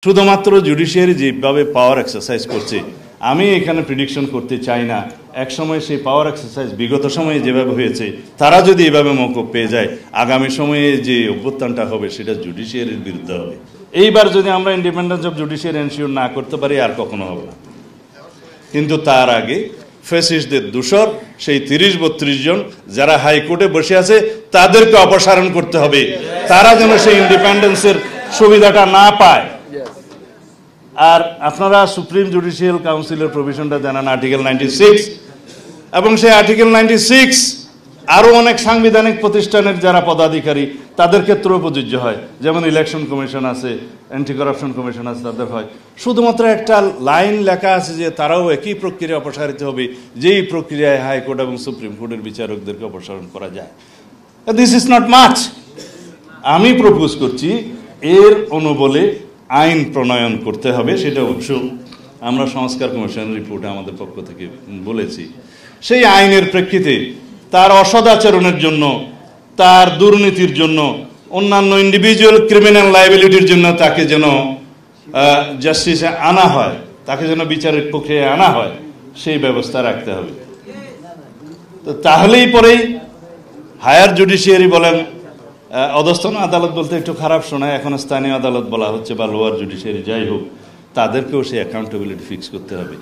শুধুমাত্র জুডিশিয়ারি যেভাবে পাওয়ার এক্সারসাইজ করছে আমি এখানে প্রেডিকশন করতে চাই না এক সময় সেই পাওয়ার এক্সারসাইজ বিগত সময়ে যেভাবে হয়েছে তারা যদি এভাবে মওকুফ পেয়ে যায় আগামী সময়ে যে অভ্যুত্থানটা হবে সেটা জুডিশিয়ারির বিরুদ্ধে হবে। এইবার যদি আমরা ইন্ডিপেন্ডেন্স অফ জুডিশিয়ারি এনশিওর না করতে পারি আর কখনো হবে না। কিন্তু তার আগে ফ্যাসিস্টদের দোসর সেই ৩০-৩২ জন যারা হাইকোর্টে বসে আছে তাদেরকে অপসারণ করতে হবে, তারা যেন সেই ইন্ডিপেন্ডেন্সের সুবিধাটা না পায়। আর আপনারা সুপ্রিম জুডিশিয়াল কাউন্সিলের প্রভিশনটা জানান আর্টিকেল 96 এবং সেই আর্টিকেল 96 আরও অনেক সাংবিধানিক প্রতিষ্ঠানের যারা পদাধিকারী তাদের ক্ষেত্রেও প্রযোজ্য হয়, যেমন ইলেকশন কমিশন আছে, অ্যান্টি করাপশন কমিশন আছে, তাদের হয়। শুধুমাত্র একটা লাইন লেখা আছে যে তারাও একই প্রক্রিয়া অপসারিত হবে যেই প্রক্রিয়ায় হাইকোর্ট এবং সুপ্রিম কোর্টের বিচারকদেরকে অপসারণ করা যায়। This is not much. আমি প্রপোজ করছি এর অনুবলে আইন প্রণয়ন করতে হবে, সেটা অবশ্য আমরা সংস্কার কমিশনের রিপোর্টে আমাদের পক্ষ থেকে বলেছি। সেই আইনের প্রেক্ষিতে তার অসদাচরণের জন্য, তার দুর্নীতির জন্য, অন্যান্য ইন্ডিভিজুয়াল ক্রিমিনাল লায়াবিলিটির জন্য তাকে যেন জাস্টিসে আনা হয়, তাকে যেন বিচারের প্রক্রিয়ায় আনা হয়, সেই ব্যবস্থা রাখতে হবে। তো তাহলেই পরেই হায়ার জুডিশিয়ারি বলেন, অধস্তন আদালত বলতে একটু খারাপ শোনায়, এখন স্থানীয় আদালত বলা হচ্ছে বা লোয়ার জুডিশিয়ারি, যাই হোক, তাদেরকেও সেই অ্যাকাউন্টেবিলিটি ফিক্স করতে হবে।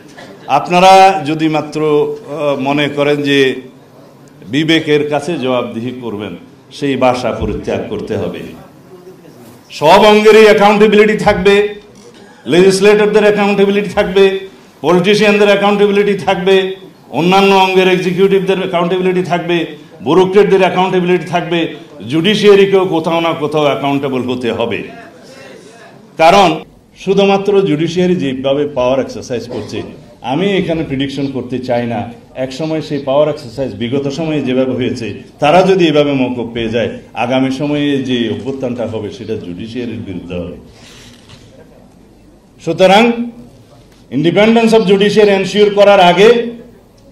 আপনারা যদি মাত্র মনে করেন যে বিবেকের কাছে জবাবদিহি করবেন, সেই ভাষা পরিত্যাগ করতে হবে। সব অঙ্গেরই অ্যাকাউন্টেবিলিটি থাকবে, লেজিসলেটরদের অ্যাকাউন্টেবিলিটি থাকবে, পলিটিশিয়ানদের অ্যাকাউন্টেবিলিটি থাকবে, অন্যান্য অঙ্গের এক্সিকিউটিভদের অ্যাকাউন্টেবিলিটি থাকবে, ব্যুরোক্রেটদের অ্যাকাউন্টেবিলিটি থাকবে। জুডিশিয়ারিকেও কোথাও না কোথাও অ্যাকাউন্টেবল হতে হবে। কারণ শুধুমাত্র জুডিশিয়ারি যেভাবে পাওয়ার এক্সারসাইজ করছে আমি এখানে প্রেডিকশন করতে চাই না এক সময় সেই পাওয়ার এক্সারসাইজ বিগত সময়ে যেভাবে হয়েছে তারা যদি এভাবে মওকুফ পেয়ে যায় আগামী সময়ে যে অভ্যুত্থানটা হবে সেটা জুডিশিয়ারির বিরুদ্ধে হবে। সুতরাং ইন্ডিপেন্ডেন্স অফ জুডিশিয়ারি এনশিওর করার আগে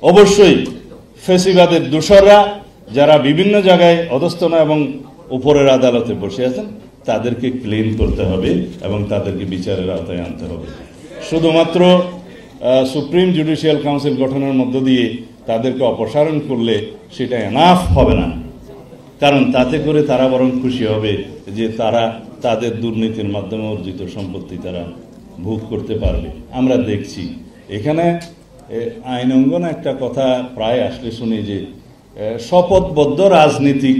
অবশ্যই ফ্যাসিবাদের দোসররা যারা বিভিন্ন জায়গায় অধস্তন এবং উপরের আদালতে বসে আছেন তাদেরকে ক্লিন করতে হবে এবং তাদেরকে বিচারের আওতায় আনতে হবে। শুধুমাত্র সুপ্রিম জুডিশিয়াল কাউন্সিল গঠনের মধ্য দিয়ে তাদেরকে অপসারণ করলে সেটা এনাফ হবে না, কারণ তাতে করে তারা বরং খুশি হবে যে তারা তাদের দুর্নীতির মাধ্যমে অর্জিত সম্পত্তি তারা ভোগ করতে পারবে। আমরা দেখছি এখানে আইন অঙ্গনে একটা কথা প্রায় আসলে শুনি যে শপথবদ্ধ রাজনীতিক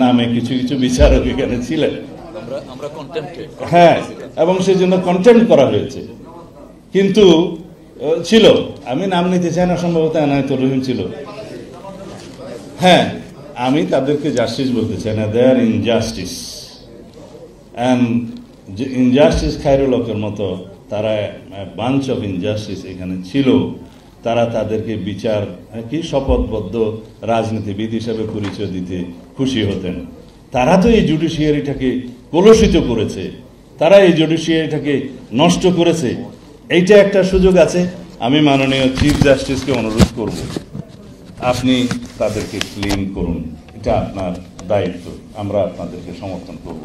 নামে কিছু কিছু বিচারক এখানে ছিলেন, হ্যাঁ, এবং সেই জন্য কন্টেম্প করা হয়েছে। কিন্তু ছিল, আমি নাম নিতে চাই না, সম্ভবত এনায়েতুর রহিম ছিল, হ্যাঁ, আমি তাদেরকে জাস্টিস বলতে চাই না, দে আর ইনজাস্টিস। অ্যান্ড ইনজাস্টিস খায়রুল হকের মতো তারা বাঞ্চ অফ ইনজাস্টিস এখানে ছিল। তারা তাদেরকে বিচার কি শপথবদ্ধ রাজনীতিবিদ হিসাবে পরিচয় দিতে খুশি হতেন। তারা তো এই জুডিশিয়ারিটাকে কলুষিত করেছে, তারা এই জুডিশিয়ারিটাকে নষ্ট করেছে। এইটা একটা সুযোগ আছে। আমি মাননীয় চিফ জাস্টিসকে অনুরোধ করব আপনি তাদেরকে ক্লিন করুন, এটা আপনার দায়িত্ব, আমরা আপনাদেরকে সমর্থন করব।